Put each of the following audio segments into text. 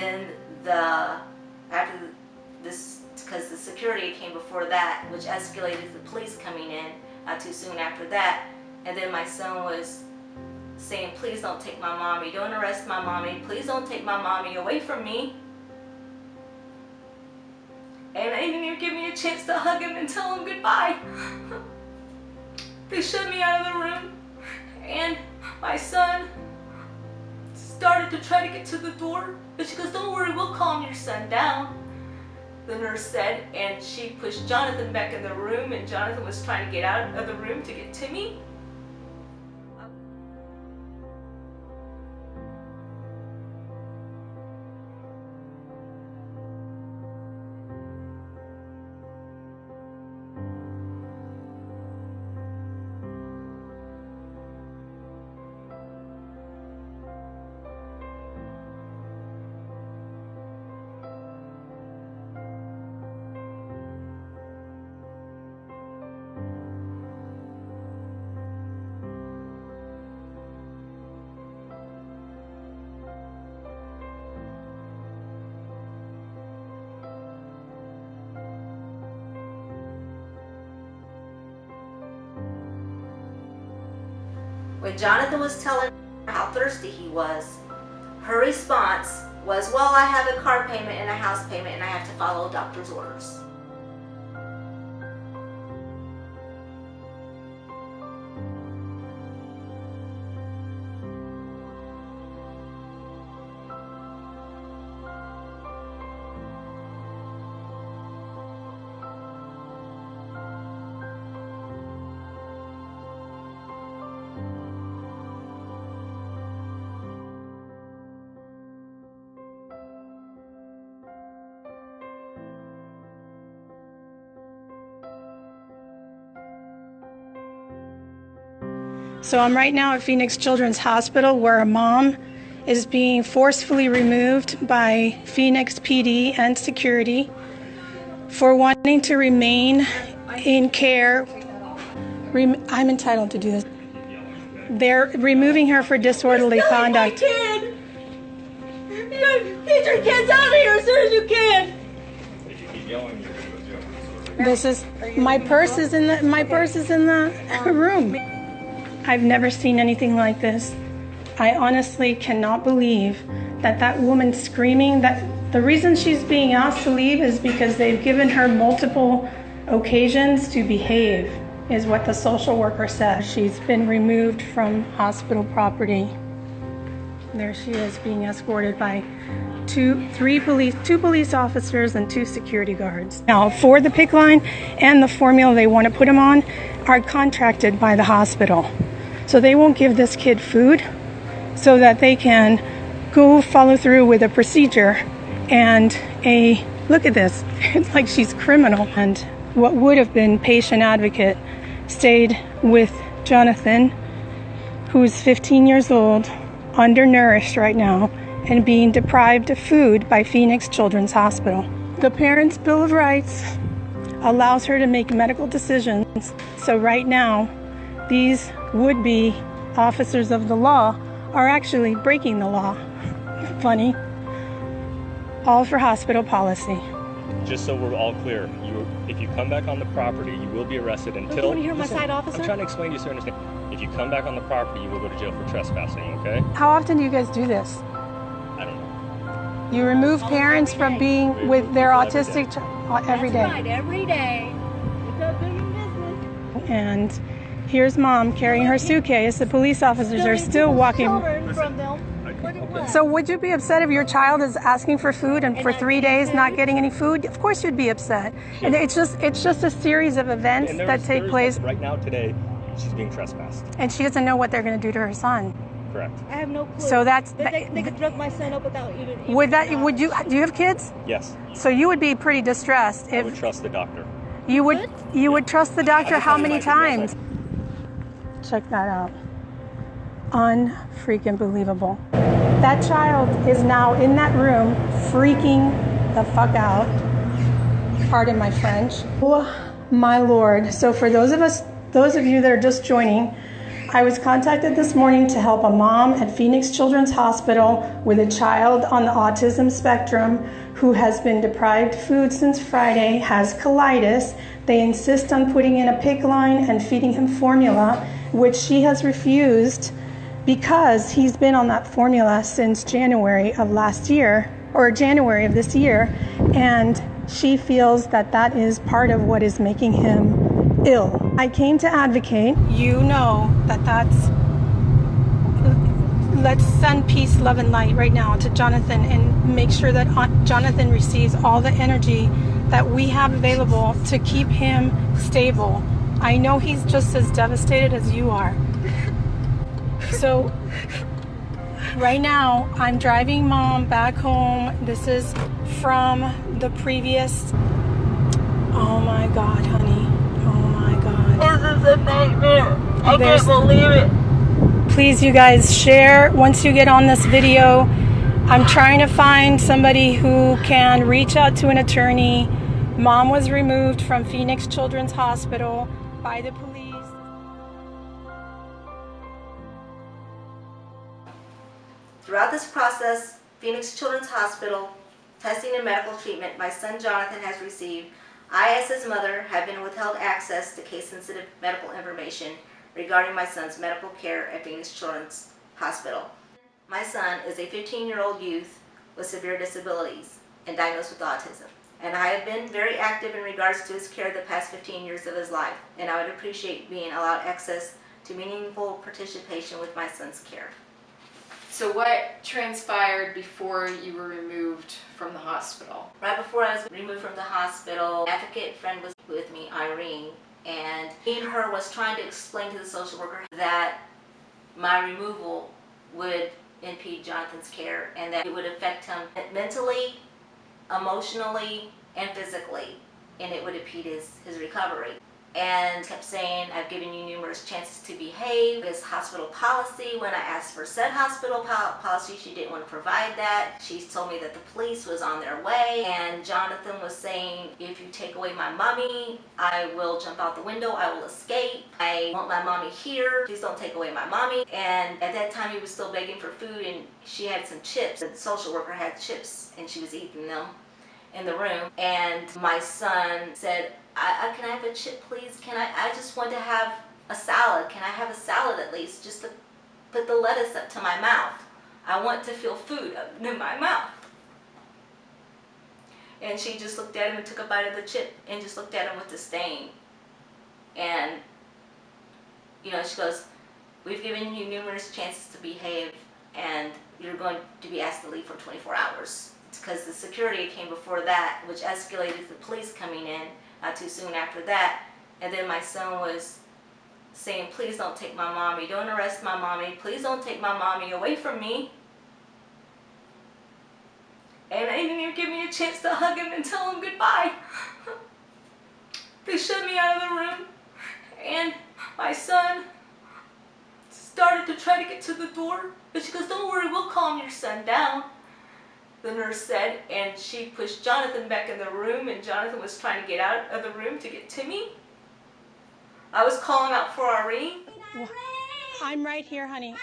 then after this, because the security came before that, which escalated to the police coming in not too soon after that. And then my son was saying, please don't take my mommy, don't arrest my mommy, please don't take my mommy away from me. And they didn't even give me a chance to hug him and tell him goodbye. They shoved me out of the room, and my son started to try to get to the door, but she goes, don't worry, we'll calm your son down, the nurse said, and she pushed Jonathan back in the room, and Jonathan was trying to get out of the room to get to me. When Jonathan was telling her how thirsty he was, her response was, well, I have a car payment and a house payment and I have to follow doctor's orders. So I'm right now at Phoenix Children's Hospital, where a mom is being forcefully removed by Phoenix PD and security for wanting to remain in care. I'm entitled to do this. They're removing her for disorderly conduct. Get your kids out of here as soon as you can. This is my purse is in the room. I've never seen anything like this. I honestly cannot believe that woman screaming, that the reason she's being asked to leave is because they've given her multiple occasions to behave, is what the social worker said. She's been removed from hospital property. There she is being escorted by two police officers and 2 security guards. Now, for the PICC line and the formula they want to put him on are contracted by the hospital. So they won't give this kid food so that they can go follow through with a procedure and look at this, it's like she's criminal. And what would have been patient advocate stayed with Jonathon, who's 15 years old, undernourished right now, and being deprived of food by Phoenix Children's Hospital. The Parents' Bill of Rights allows her to make medical decisions. So right now, these would-be officers of the law are actually breaking the law. Funny. All for hospital policy. Just so we're all clear, if you come back on the property, you will be arrested until... You want to hear my side, officer? I'm trying to explain to you so you understand. If you come back on the property, you will go to jail for trespassing, okay? How often do you guys do this? I don't know. You remove parents from being with their autistic child every day. That's right, every day. It's a business. And here's mom carrying her suitcase. The police officers are still walking. So would you be upset if your child is asking for food and for 3 days not getting any food? Of course you'd be upset. And it's just a series of events that take place. Right now, today, she's being trespassed. And she doesn't know what they're going to do to her son. Correct. I have no clue. So that's... They could drug my son up without even... Do you have kids? Yes. So you would be pretty distressed if... I would trust the doctor. You would trust the doctor how many times? Check that out. Unfreaking believable. That child is now in that room freaking the fuck out. Pardon my French. Oh my Lord. So for those of you that are just joining, I was contacted this morning to help a mom at Phoenix Children's Hospital with a child on the autism spectrum who has been deprived food since Friday, has colitis. They insist on putting in a PICC line and feeding him formula, which she has refused because he's been on that formula since January of last year, or January of this year, and she feels that that is part of what is making him ill. I came to advocate. You know that that's... Let's send peace, love, and light right now to Jonathan and make sure that Jonathan receives all the energy that we have available to keep him stable. I know he's just as devastated as you are. So right now I'm driving mom back home. This is from the previous... Oh my God, honey. Oh my God. This is a nightmare. I can't believe it. Please, you guys, share once you get on this video. I'm trying to find somebody who can reach out to an attorney. Mom was removed from Phoenix Children's Hospital by the police. Throughout this process, Phoenix Children's Hospital, testing and medical treatment my son Jonathan has received, I, as his mother, have been withheld access to case-sensitive medical information regarding my son's medical care at Phoenix Children's Hospital. My son is a 15-year-old youth with severe disabilities and diagnosed with autism, and I have been very active in regards to his care the past 15 years of his life, and I would appreciate being allowed access to meaningful participation with my son's care. So what transpired before you were removed from the hospital? Right before I was removed from the hospital, an advocate friend was with me, Irene, and me and her was trying to explain to the social worker that my removal would impede Jonathan's care and that it would affect him mentally, emotionally, and physically, and it would impede his recovery. And kept saying, I've given you numerous chances to behave. This hospital policy, when I asked for said hospital policy, she didn't want to provide that. She told me that the police was on their way, and Jonathan was saying, if you take away my mommy, I will jump out the window, I will escape. I want my mommy here, please don't take away my mommy. And at that time he was still begging for food, and she had some chips. The social worker had chips and she was eating them in the room, and my son said, can I have a chip, please? I just want to have a salad. Can I have a salad at least, just to put the lettuce up to my mouth? I want to feel food up in my mouth. And she just looked at him and took a bite of the chip and just looked at him with disdain. And, you know, she goes, we've given you numerous chances to behave, and you're going to be asked to leave for 24 hours. It's because the security came before that, which escalated to the police coming in not too soon after that. And then my son was saying, please don't take my mommy, don't arrest my mommy, please don't take my mommy away from me. And they didn't even give me a chance to hug him and tell him goodbye. They shoved me out of the room, and my son started to try to get to the door, but she goes, don't worry, we'll calm your son down, the nurse said, and she pushed Jonathan back in the room, and Jonathan was trying to get out of the room to get to me. I was calling out for Irene. I'm right here, honey.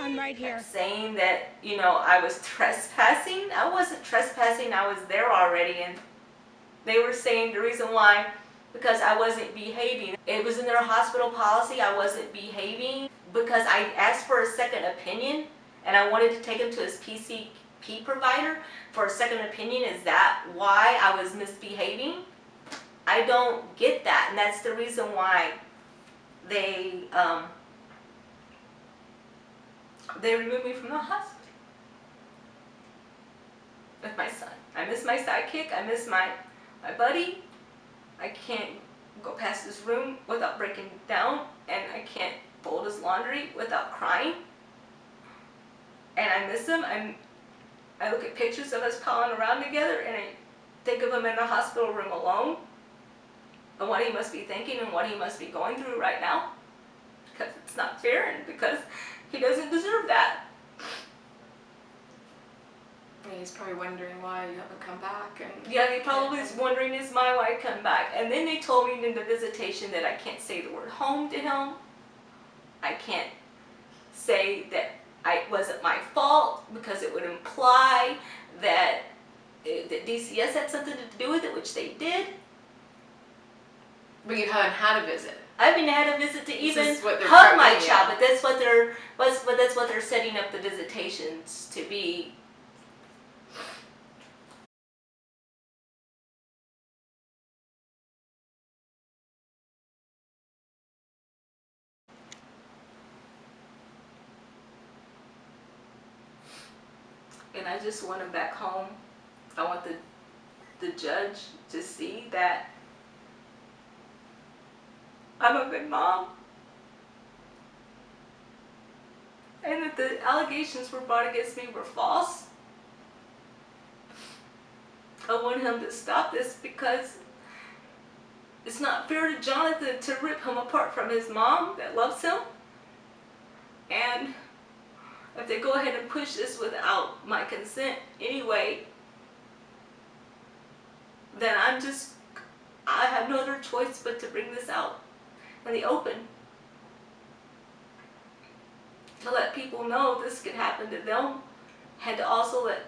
I'm right here. Saying that, you know, I was trespassing. I wasn't trespassing, I was there already, and they were saying the reason why, because I wasn't behaving. It was in their hospital policy, I wasn't behaving, because I asked for a second opinion, and I wanted to take him to his PCP provider for a second opinion. Is that why I was misbehaving? I don't get that, and that's the reason why they removed me from the hospital with my son. I miss my sidekick, I miss my buddy. I can't go past this room without breaking down, and I can't fold his laundry without crying. And I miss him. I look at pictures of us palling around together, and I think of him in the hospital room alone, and what he must be thinking and what he must be going through right now, because it's not fair and because he doesn't deserve that. And he's probably wondering why you haven't come back. And yeah, he probably is wondering, is my why I come back? And then they told me in the visitation that I can't say the word home to him. I can't say that it wasn't my fault, because it would imply that DCS had something to do with it, which they did. But you haven't had a visit. I haven't had a visit to even is what they're hug my talking child, about. but that's what they're setting up the visitations to be. And I just want him back home. I want the judge to see that I'm a good mom, and that the allegations were brought against me were false. I want him to stop this, because it's not fair to Jonathan to rip him apart from his mom that loves him. And if they go ahead and push this without my consent anyway, then I have no other choice but to bring this out in the open, to let people know this could happen to them, and to also let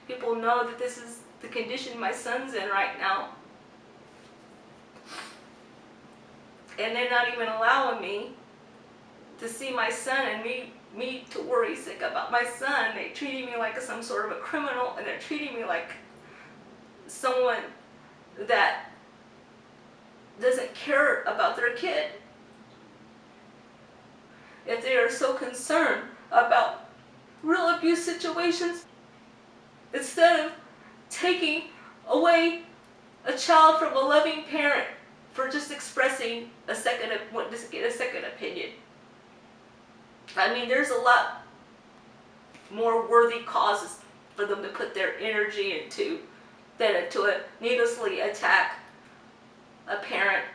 people know that this is the condition my son's in right now. And they're not even allowing me to see my son, and me to worry sick about my son. They're treating me like some sort of a criminal, and they're treating me like someone that doesn't care about their kid. If they are so concerned about real abuse situations, instead of taking away a child from a loving parent for just expressing get a second opinion. I mean, there's a lot more worthy causes for them to put their energy into than to needlessly attack a parent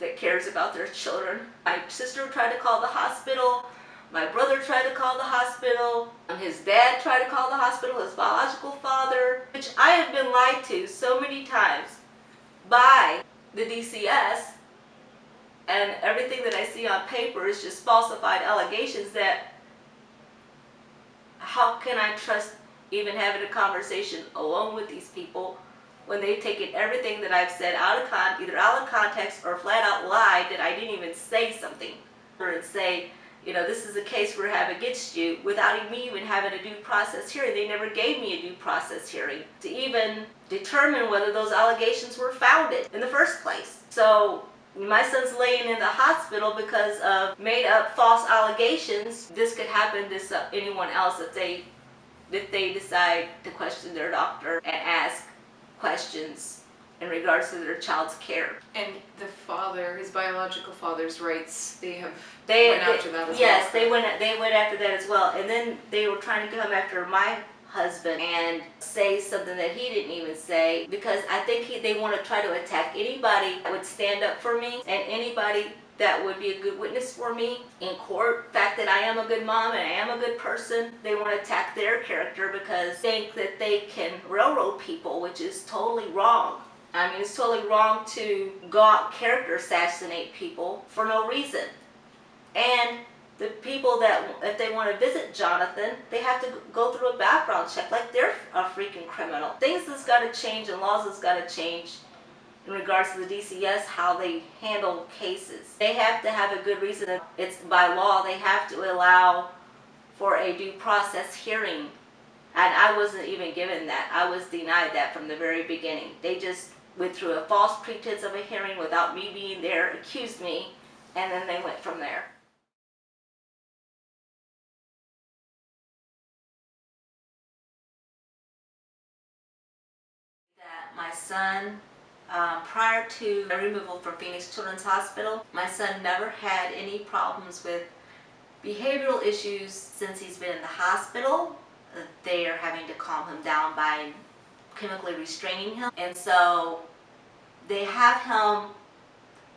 that cares about their children. My sister tried to call the hospital. My brother tried to call the hospital. His dad tried to call the hospital, his biological father, which I have been lied to so many times by the DCS, and everything that I see on paper is just falsified allegations. That how can I trust even having a conversation alone with these people when they've taken everything that I've said either out of context or flat out lied that I didn't even say something, and say, you know, this is a case we have against you, without me even having a due process hearing. They never gave me a due process hearing to even determine whether those allegations were founded in the first place. So my son's laying in the hospital because of made up false allegations. This could happen to anyone else if they decide to question their doctor and ask questions in regards to their child's care. And the father, his biological father's rights, they went after that as well. Yes, they went after that as well. And then they were trying to come after my husband and say something that he didn't even say, because I think they want to try to attack anybody that would stand up for me, and anybody that would be a good witness for me in court. The fact that I am a good mom and I am a good person, they want to attack their character because they think that they can railroad people, which is totally wrong. I mean, it's totally wrong to go out character assassinate people for no reason. And the people that, if they want to visit Jonathon, they have to go through a background check like they're a freaking criminal. Things that's got to change, and laws that's got to change in regards to the DCS, how they handle cases. They have to have a good reason. It's by law, they have to allow for a due process hearing. And I wasn't even given that. I was denied that from the very beginning. They just went through a false pretense of a hearing without me being there, accused me, and then they went from there. That my son, prior to removal from Phoenix Children's Hospital, my son never had any problems with behavioral issues since he's been in the hospital. They are having to calm him down by chemically restraining him. And so they have him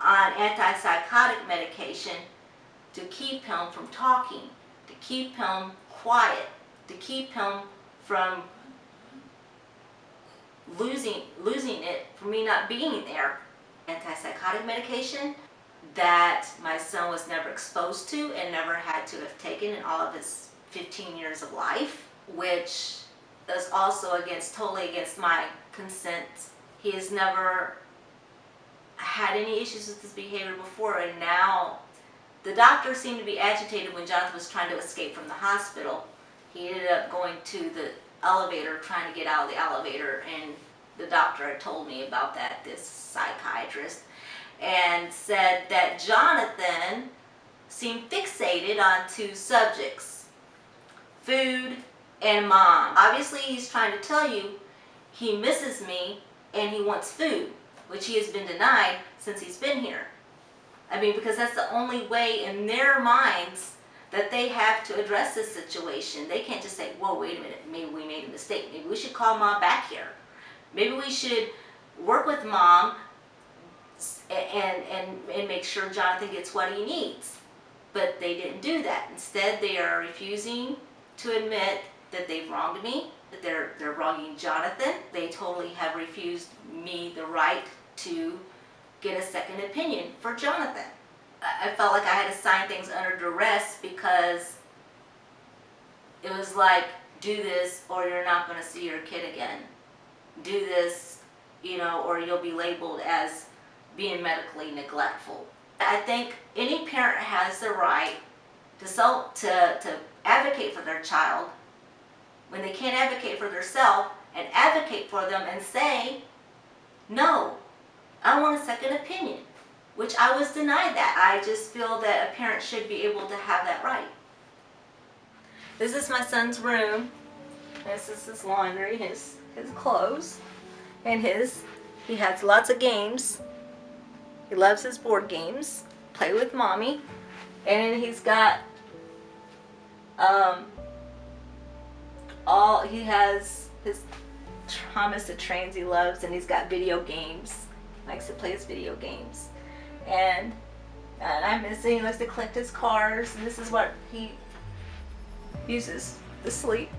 on antipsychotic medication to keep him from talking, to keep him quiet, to keep him from losing it, for me not being there. Antipsychotic medication, that my son was never exposed to and never had to have taken in all of his 15 years of life, which is also totally against my consent. He has never had any issues with his behavior before, and now the doctor seemed to be agitated when Jonathan was trying to escape from the hospital. He ended up going to the elevator, trying to get out of the elevator, and the doctor had told me about that, this psychiatrist, and said that Jonathon seemed fixated on two subjects, food and mom. Obviously, he's trying to tell you he misses me and he wants food, which he has been denied since he's been here. I mean, because that's the only way in their minds that they have to address this situation. They can't just say, whoa, wait a minute, maybe we made a mistake. Maybe we should call mom back here. Maybe we should work with mom and make sure Jonathan gets what he needs. But they didn't do that. Instead, they are refusing to admit that they've wronged me, that they're wronging Jonathan. They totally have refused me the right to get a second opinion for Jonathan. I felt like I had to sign things under duress because it was like, do this or you're not going to see your kid again. Do this, you know, or you'll be labeled as being medically neglectful. I think any parent has the right to advocate for their child when they can't advocate for themselves, and advocate for them and say, no, I want a second opinion, which I was denied that. I just feel that a parent should be able to have that right. This is my son's room. This is his laundry, his clothes, and he has lots of games. He loves his board games, play with mommy, and then he's got he has his Thomas the trains he loves, and he's got video games. Likes to play his video games, and I miss it. He likes to collect his cars, and this is what he uses to sleep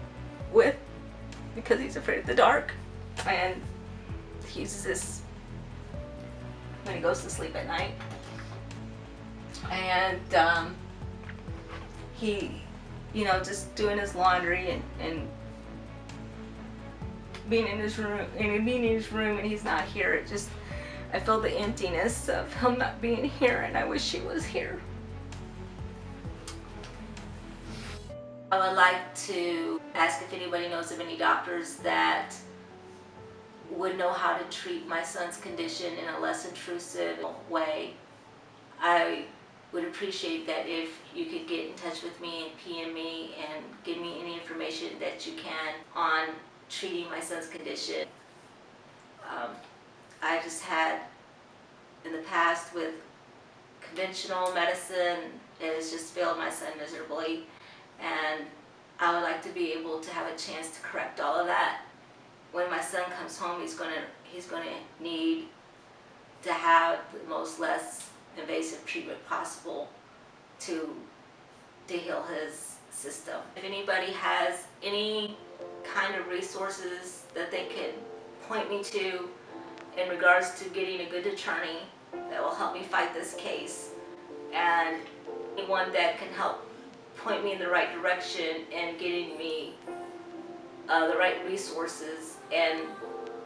with because he's afraid of the dark, and he uses this when he goes to sleep at night. And he, you know, just doing his laundry and being in his room, and he's not here. It just, I feel the emptiness of him not being here, and I wish he was here. I would like to ask if anybody knows of any doctors that would know how to treat my son's condition in a less intrusive way. I would appreciate that if you could get in touch with me and PM me and give me any information that you can on treating my son's condition. I just had in the past with conventional medicine, it has just failed my son miserably, and I would like to be able to have a chance to correct all of that. When my son comes home, he's gonna need to have the less invasive treatment possible to heal his system. If anybody has any kind of resources that they can point me to in regards to getting a good attorney that will help me fight this case, and anyone that can help point me in the right direction and getting me the right resources. And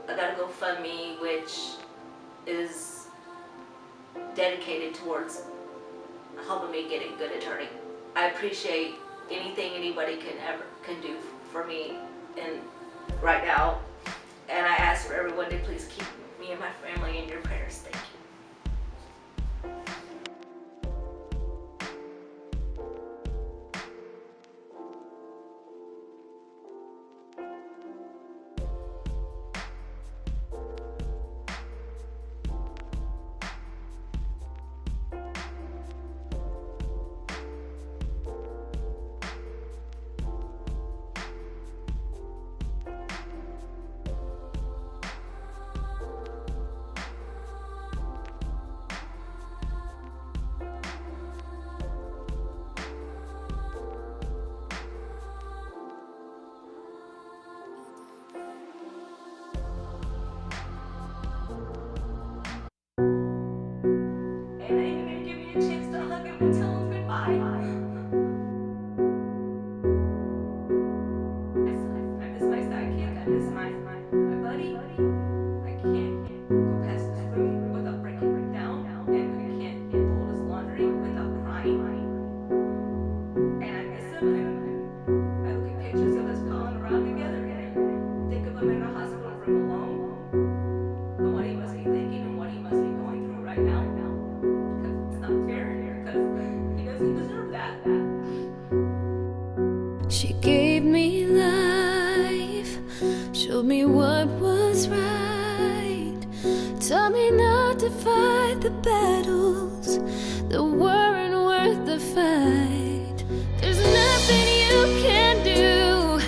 I got a GoFundMe which is dedicated towards helping me get a good attorney. I appreciate anything anybody can do for me right now, and I ask for everyone to please keep me and my family in your prayers. Thank you. him in the hospital room alone. And what he must be thinking and what he must be going through right now. Because it's not fair, because he doesn't deserve that. She gave me life, showed me what was right, taught me not to fight the battles that weren't worth the fight. There's nothing you can do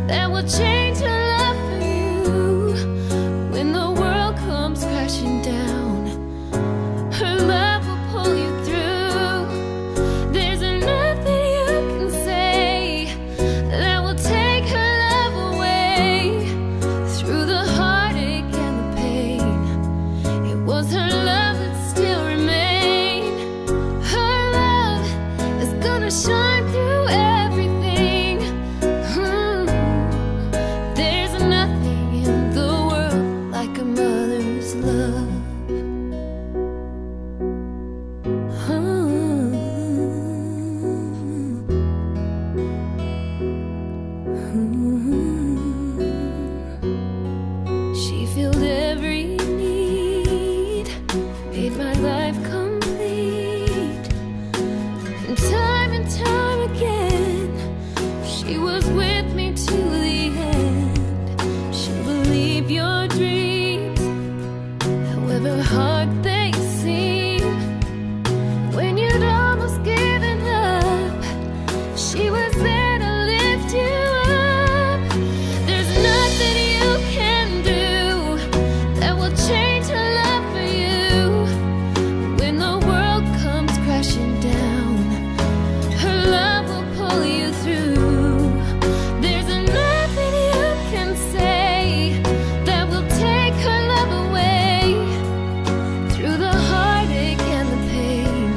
that will change her love for you. When the world comes crashing down, her love will pull you through. There's nothing you can say that will take her love away. Through the heartache and the pain, it was her love that still remained. Her love is gonna shine through everything. There's nothing in the world like a mother's love. She filled every need, made my life complete. And time again, she was with me to the end. She'll believe your dreams, however hard they seem. When you'd almost given up, she was there to lift you up. There's nothing you can do that will change her love for you. When the world comes crashing down, her love will pull you through. There's nothing you can say that will take her love away. Through the heartache and the pain,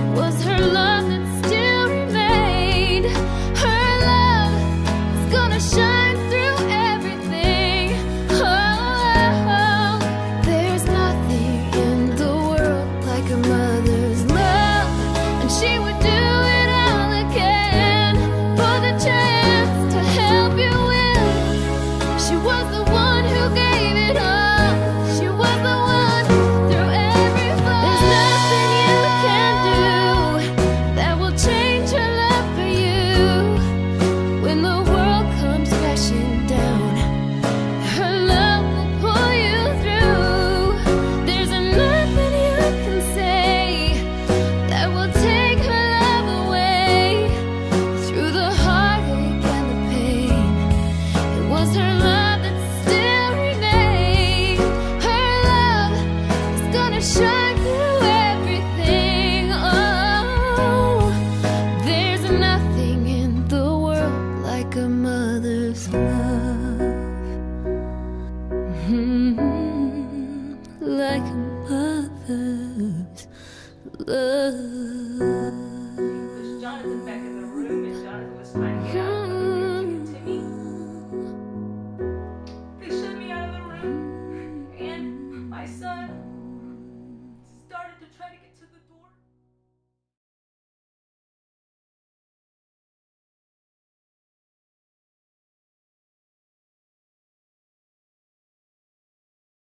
it was her love that still remained. Her love is gonna shine through everything. Oh, there's nothing in the world like a mother's love, and she would do it all again for the chance to help you win. She was the one